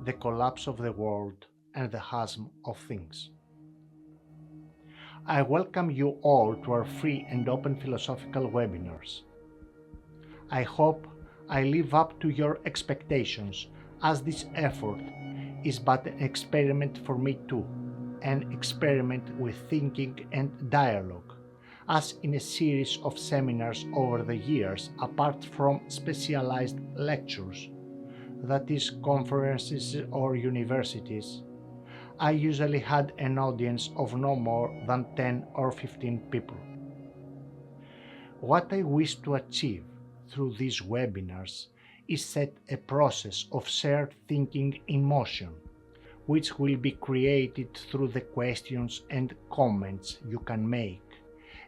the collapse of the world and the chasm of things. I welcome you all to our free and open philosophical webinars. I hope I live up to your expectations, as this effort is but an experiment for me too, an experiment with thinking and dialogue, as in a series of seminars over the years apart from specialized lectures, that is conferences or universities. I usually had an audience of no more than 10 or 15 people. What I wish to achieve through these webinars is set a process of shared thinking in motion, which will be created through the questions and comments you can make,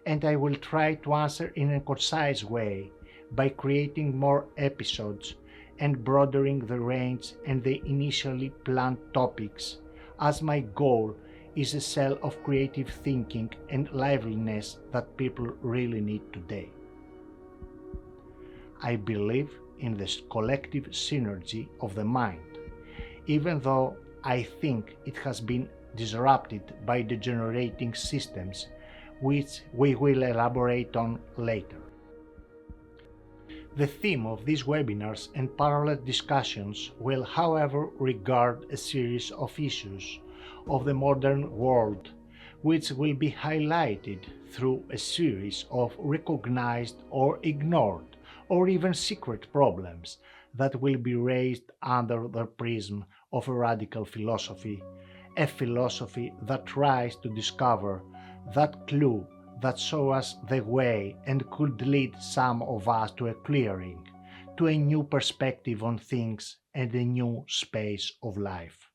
and I will try to answer in a concise way by creating more episodes and broadening the range and the initially planned topics, as my goal is a cell of creative thinking and liveliness that people really need today. I believe in this collective synergy of the mind, even though I think it has been disrupted by degenerating systems, which we will elaborate on later. The theme of these webinars and parallel discussions will, however, regard a series of issues of the modern world, which will be highlighted through a series of recognized or ignored or even secret problems that will be raised under the prism of a radical philosophy, a philosophy that tries to discover that clue that show us the way and could lead some of us to a clearing, to a new perspective on things and a new space of life.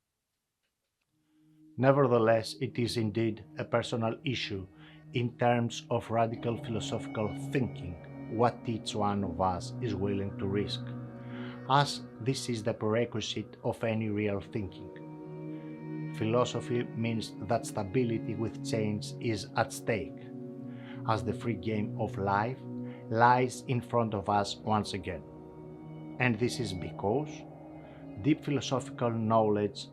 Nevertheless, it is indeed a personal issue in terms of radical philosophical thinking what each one of us is willing to risk, as this is the prerequisite of any real thinking. Philosophy means that stability with change is at stake, as the free game of life lies in front of us once again. And this is because deep philosophical knowledge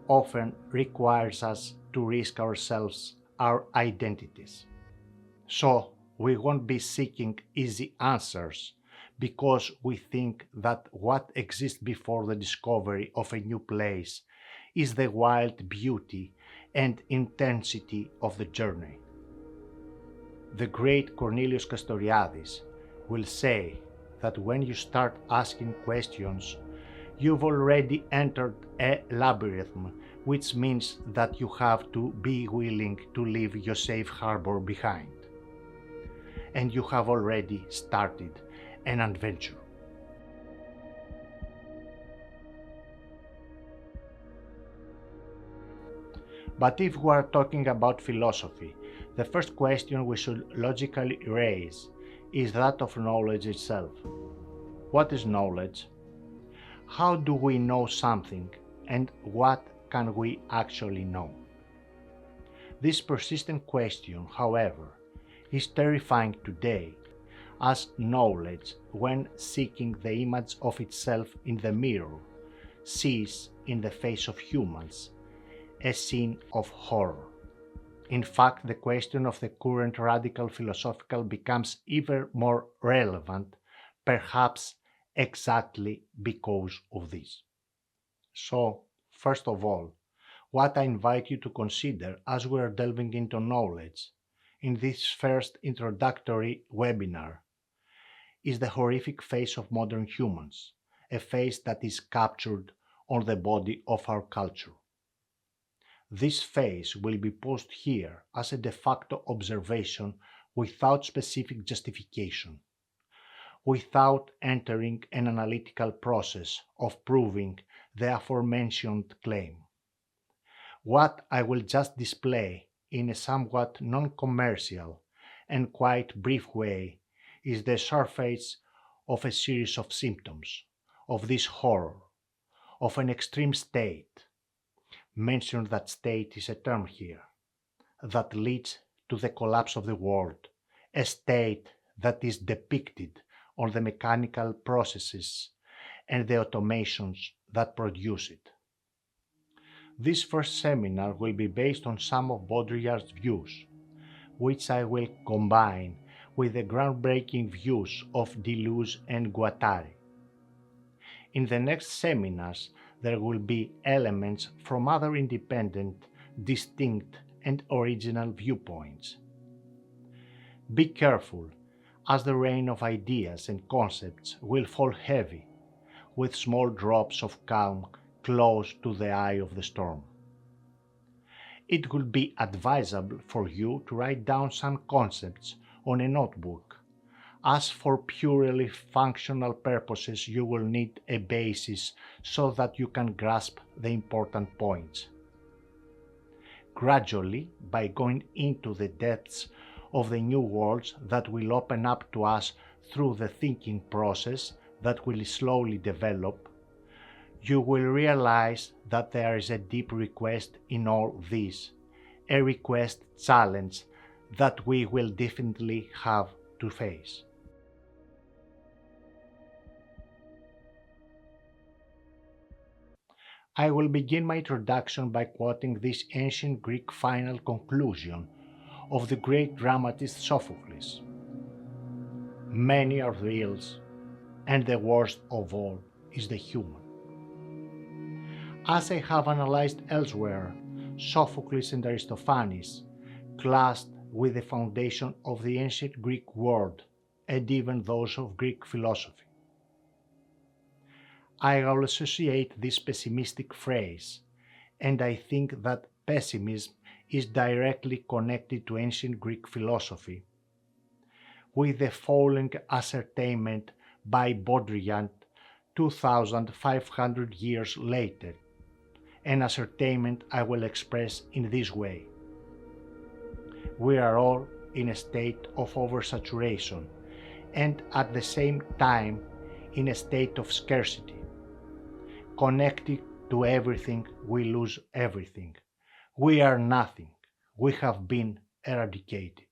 often requires us to risk ourselves, our identities. So we won't be seeking easy answers because we think that what exists before the discovery of a new place is the wild beauty and intensity of the journey. The great Cornelius Castoriadis will say that when you start asking questions, you've already entered a labyrinth, which means that you have to be willing to leave your safe harbor behind. And you have already started an adventure. But if we are talking about philosophy, the first question we should logically raise is that of knowledge itself. What is knowledge? How do we know something, and what can we actually know? This persistent question, however, is terrifying today, as knowledge, when seeking the image of itself in the mirror, sees in the face of humans a scene of horror. In fact, the question of the current radical philosophical becomes even more relevant, perhaps exactly because of this. So, first of all, what I invite you to consider as we are delving into knowledge in this first introductory webinar is the horrific face of modern humans, a face that is captured on the body of our culture. This phase will be posed here as a de facto observation without specific justification, without entering an analytical process of proving the aforementioned claim. What I will just display in a somewhat non-commercial and quite brief way is the surface of a series of symptoms of this horror, of an extreme state. Mention that state is a term here, that leads to the collapse of the world, a state that is depicted on the mechanical processes and the automations that produce it. This first seminar will be based on some of Baudrillard's views, which I will combine with the groundbreaking views of Deleuze and Guattari. In the next seminars, there will be elements from other independent, distinct, and original viewpoints. Be careful, as the rain of ideas and concepts will fall heavy, with small drops of calm close to the eye of the storm. It would be advisable for you to write down some concepts on a notebook, as for purely functional purposes you will need a basis so that you can grasp the important points. Gradually, by going into the depths of the new worlds that will open up to us through the thinking process that will slowly develop, you will realize that there is a deep request in all this, a request challenge that we will definitely have to face. I will begin my introduction by quoting this ancient Greek final conclusion of the great dramatist Sophocles. Many are the ills, and the worst of all is the human. As I have analyzed elsewhere, Sophocles and Aristophanes clashed with the foundation of the ancient Greek world and even those of Greek philosophy. I will associate this pessimistic phrase, and I think that pessimism is directly connected to ancient Greek philosophy, with the following ascertainment by Baudrillard 2,500 years later, an ascertainment I will express in this way. We are all in a state of oversaturation and at the same time in a state of scarcity. Connected to everything, we lose everything. We are nothing. We have been eradicated.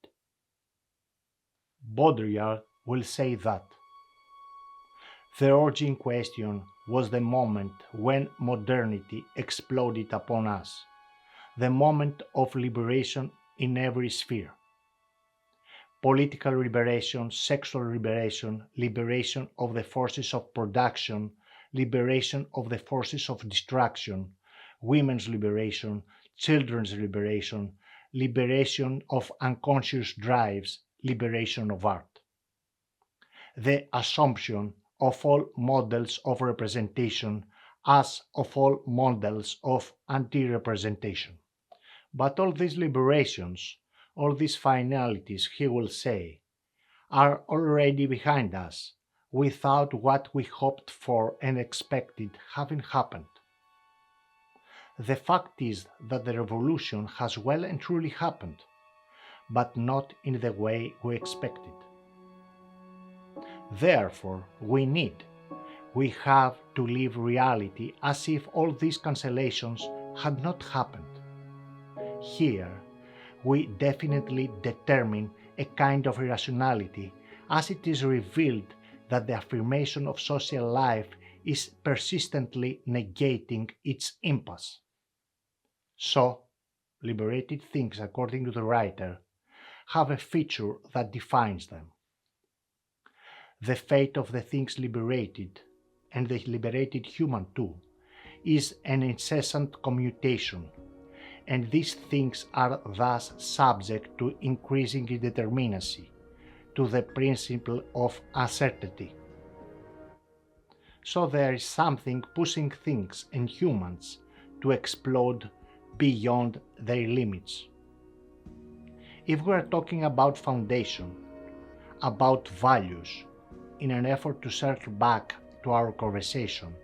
Baudrillard will say that the origin question was the moment when modernity exploded upon us, the moment of liberation in every sphere. Political liberation, sexual liberation, liberation of the forces of production, liberation of the forces of destruction, women's liberation, children's liberation, liberation of unconscious drives, liberation of art. The assumption of all models of representation as of all models of anti-representation. But all these liberations, all these finalities, he will say, are already behind us, without what we hoped for and expected having happened. The fact is that the revolution has well and truly happened, but not in the way we expected. Therefore, we have to live reality as if all these cancellations had not happened. Here, we definitely determine a kind of irrationality as it is revealed that the affirmation of social life is persistently negating its impasse. So, liberated things, according to the writer, have a feature that defines them. The fate of the things liberated, and the liberated human too, is an incessant commutation, and these things are thus subject to increasing indeterminacy, to the principle of uncertainty. So there is something pushing things and humans to explode beyond their limits. If we are talking about foundation, about values, in an effort to circle back to our conversation,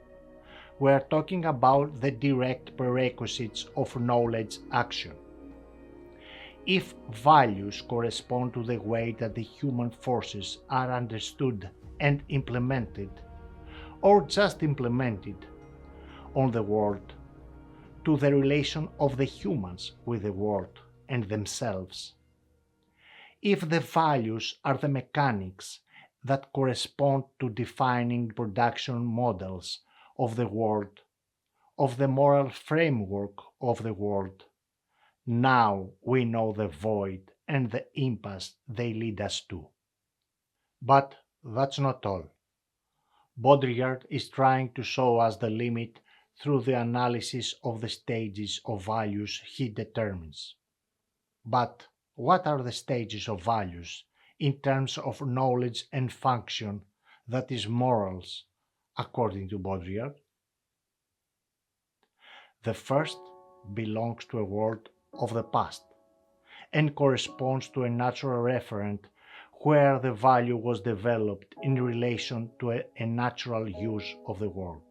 we are talking about the direct prerequisites of knowledge action. If values correspond to the way that the human forces are understood and implemented, or just implemented, on the world, to the relation of the humans with the world and themselves. If the values are the mechanics that correspond to defining production models of the world, of the moral framework of the world. Now we know the void and the impasse they lead us to. But that's not all. Baudrillard is trying to show us the limit through the analysis of the stages of values he determines. But what are the stages of values in terms of knowledge and function, that is morals, according to Baudrillard? The first belongs to a world of the past and corresponds to a natural referent where the value was developed in relation to a natural use of the world.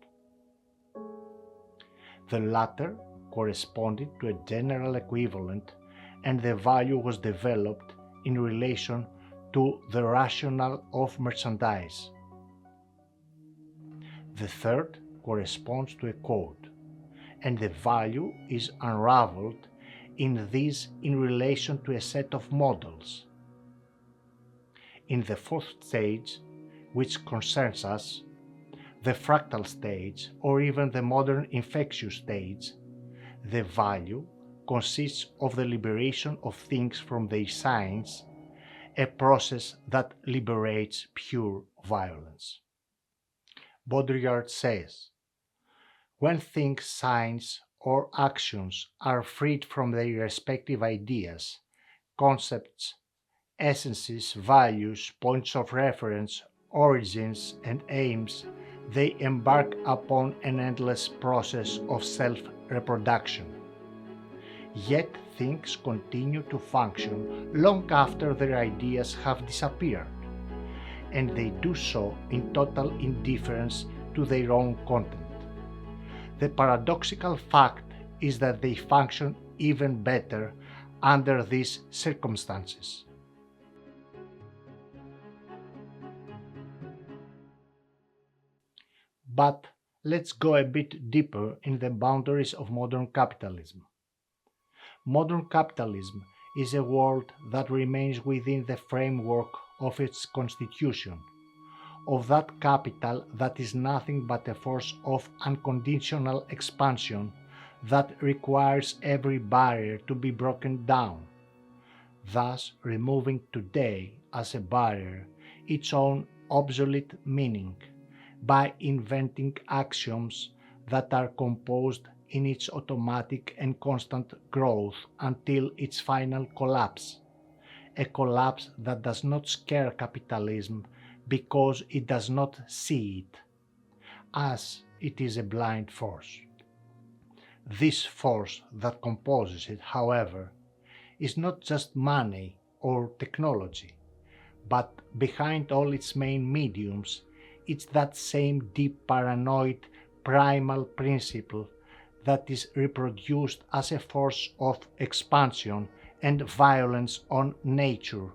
The latter corresponded to a general equivalent, and the value was developed in relation to the rationale of merchandise. The third corresponds to a code, and the value is unraveled in these in relation to a set of models. In the fourth stage, which concerns us, the fractal stage, or even the modern infectious stage, the value consists of the liberation of things from their signs, a process that liberates pure violence. Baudrillard says, when things, signs, or actions are freed from their respective ideas, concepts, essences, values, points of reference, origins, and aims, they embark upon an endless process of self-reproduction. Yet things continue to function long after their ideas have disappeared, and they do so in total indifference to their own content. The paradoxical fact is that they function even better under these circumstances. But let's go a bit deeper in the boundaries of modern capitalism. Modern capitalism is a world that remains within the framework of its constitution, of that capital that is nothing but a force of unconditional expansion that requires every barrier to be broken down, thus removing today as a barrier its own obsolete meaning by inventing axioms that are composed in its automatic and constant growth until its final collapse, a collapse that does not scare capitalism because it does not see it, as it is a blind force. This force that composes it, however, is not just money or technology, but behind all its main mediums, it's that same deep paranoid primal principle that is reproduced as a force of expansion and violence on nature,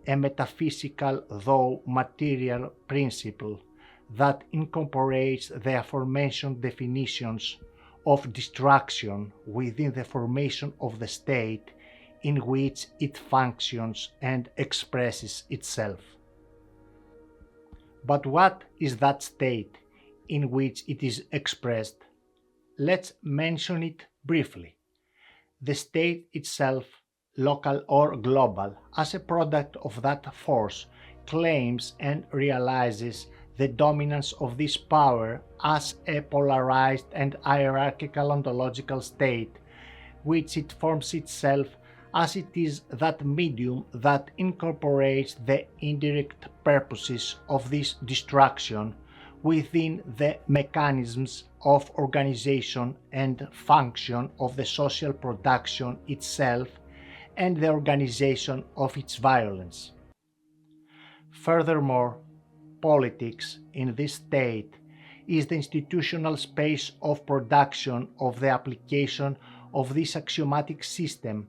a metaphysical though material principle that incorporates the aforementioned definitions of destruction within the formation of the state in which it functions and expresses itself. But what is that state in which it is expressed? Let's mention it briefly. The state itself, local or global, as a product of that force, claims and realizes the dominance of this power as a polarized and hierarchical ontological state, which it forms itself as it is that medium that incorporates the indirect purposes of this destruction within the mechanisms of organization and function of the social production itself and the organization of its violence. Furthermore, politics in this state is the institutional space of production of the application of this axiomatic system,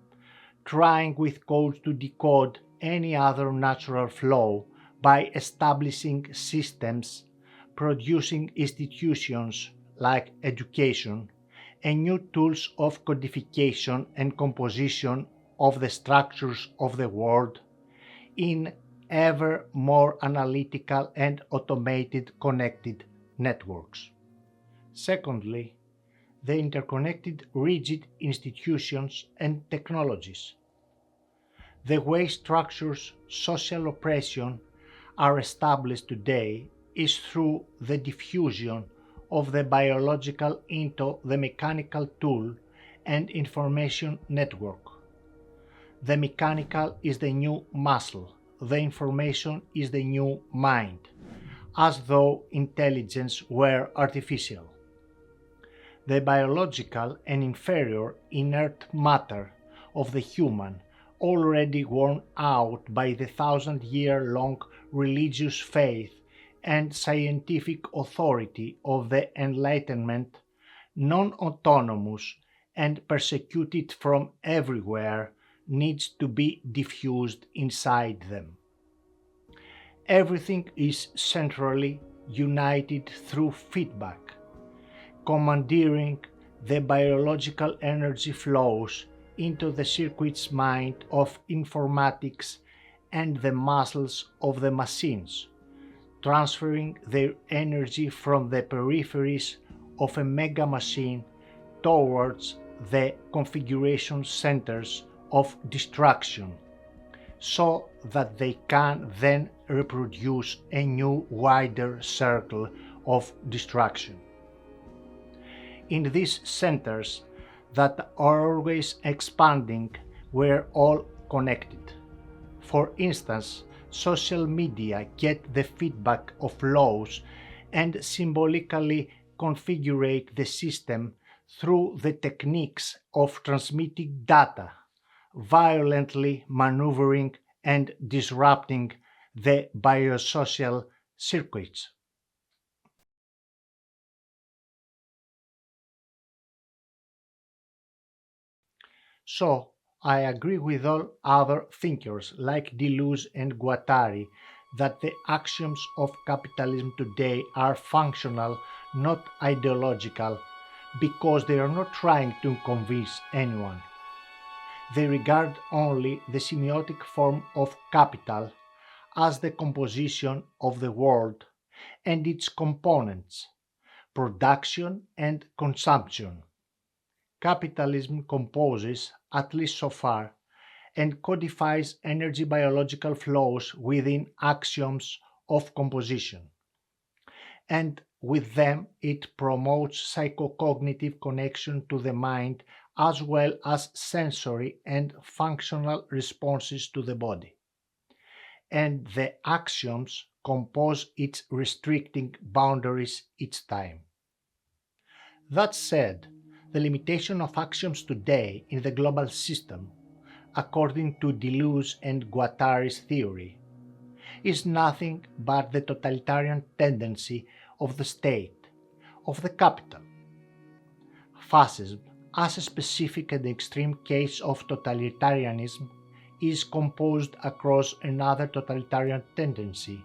trying with code to decode any other natural flow by establishing systems, producing institutions like education, and new tools of codification and composition of the structures of the world in ever more analytical and automated connected networks. Secondly, the interconnected rigid institutions and technologies. The way structures social oppression are established today is through the diffusion of the biological into the mechanical tool and information network. The mechanical is the new muscle, the information is the new mind, as though intelligence were artificial. The biological and inferior inert matter of the human, already worn out by the thousand-year-long religious faith and scientific authority of the Enlightenment, non-autonomous and persecuted from everywhere, needs to be diffused inside them. Everything is centrally united through feedback, commandeering the biological energy flows into the circuits mind of informatics and the muscles of the machines, transferring their energy from the peripheries of a mega machine towards the configuration centers of destruction, so that they can then reproduce a new wider circle of destruction. In these centers that are always expanding, we're all connected. For instance, social media get the feedback of laws and symbolically configure the system through the techniques of transmitting data, violently maneuvering and disrupting the biosocial circuits. So, I agree with all other thinkers like Deleuze and Guattari that the axioms of capitalism today are functional, not ideological, because they are not trying to convince anyone. They regard only the semiotic form of capital as the composition of the world and its components, production and consumption. Capitalism composes, at least so far, and codifies energy biological flows within axioms of composition. And with them it promotes psychocognitive connection to the mind as well as sensory and functional responses to the body. And the axioms compose its restricting boundaries each time. That said, the limitation of axioms today in the global system, according to Deleuze and Guattari's theory, is nothing but the totalitarian tendency of the state, of the capital. Fascism, as a specific and extreme case of totalitarianism, is composed across another totalitarian tendency,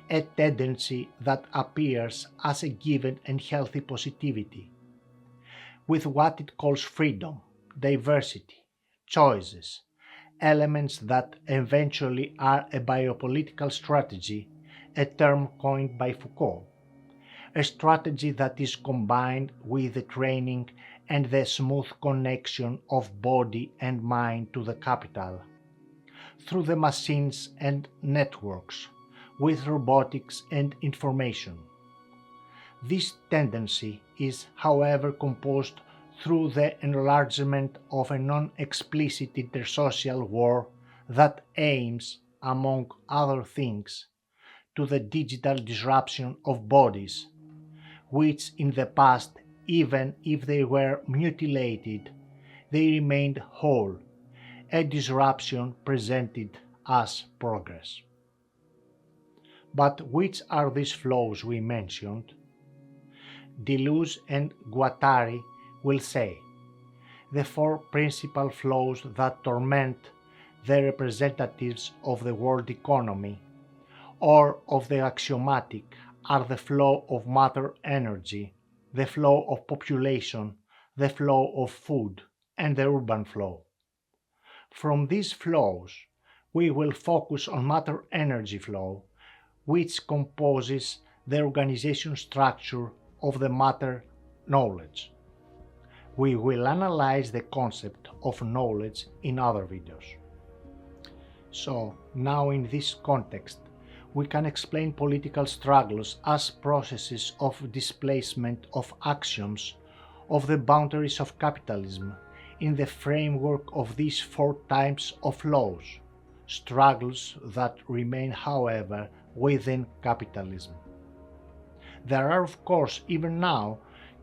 a tendency that appears as a given and healthy positivity, with what it calls freedom, diversity, choices, elements that eventually are a biopolitical strategy, a term coined by Foucault, a strategy that is combined with the training and the smooth connection of body and mind to the capital, through the machines and networks, with robotics and information. This tendency is, however, composed through the enlargement of a non-explicit intersocial war that aims, among other things, to the digital disruption of bodies, which in the past, even if they were mutilated, they remained whole, a disruption presented as progress. But which are these flows we mentioned? Deleuze and Guattari will say, the four principal flows that torment the representatives of the world economy or of the axiomatic are the flow of matter energy, the flow of population, the flow of food, and the urban flow. From these flows, we will focus on matter energy flow, which composes the organization structure of the matter knowledge. We will analyze the concept of knowledge in other videos. So, now in this context, we can explain political struggles as processes of displacement of axioms of the boundaries of capitalism in the framework of these four types of laws, struggles that remain, however, within capitalism. There are, of course, even now,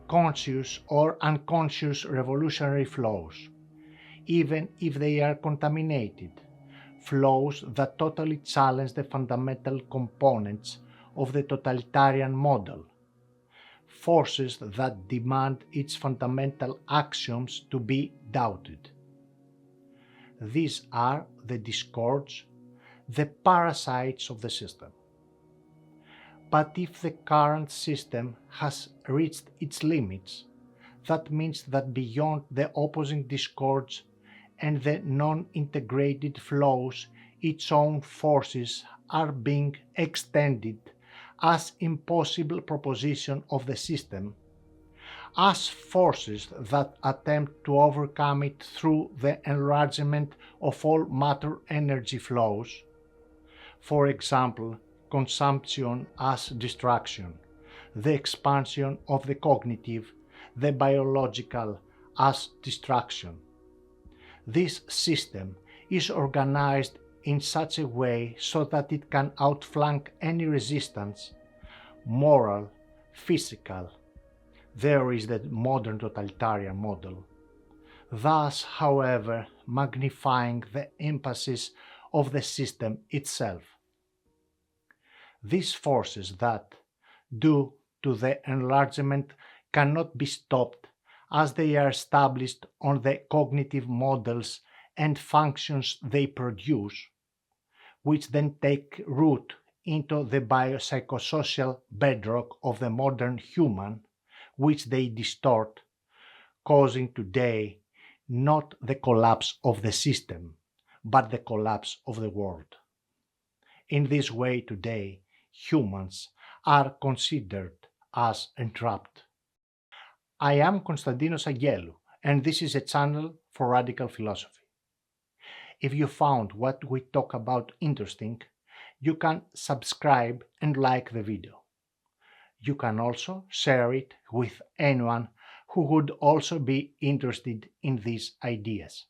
conscious or unconscious revolutionary flows, even if they are contaminated, flows that totally challenge the fundamental components of the totalitarian model, forces that demand its fundamental axioms to be doubted. These are the discords, the parasites of the system. But if the current system has reached its limits, that means that beyond the opposing discords and the non-integrated flows, its own forces are being extended as impossible proposition of the system, as forces that attempt to overcome it through the enlargement of all matter-energy flows, for example, consumption as destruction, the expansion of the cognitive, the biological as destruction. This system is organized in such a way so that it can outflank any resistance, moral, physical. There is the modern totalitarian model. Thus, however, magnifying the emphasis of the system itself. These forces that, due to the enlargement, cannot be stopped as they are established on the cognitive models and functions they produce, which then take root into the biopsychosocial bedrock of the modern human, which they distort, causing today not the collapse of the system, but the collapse of the world. In this way today, humans are considered as entrapped. I am Konstantinos Aggelou, and this is a channel for radical philosophy. If you found what we talk about interesting, you can subscribe and like the video. You can also share it with anyone who would also be interested in these ideas.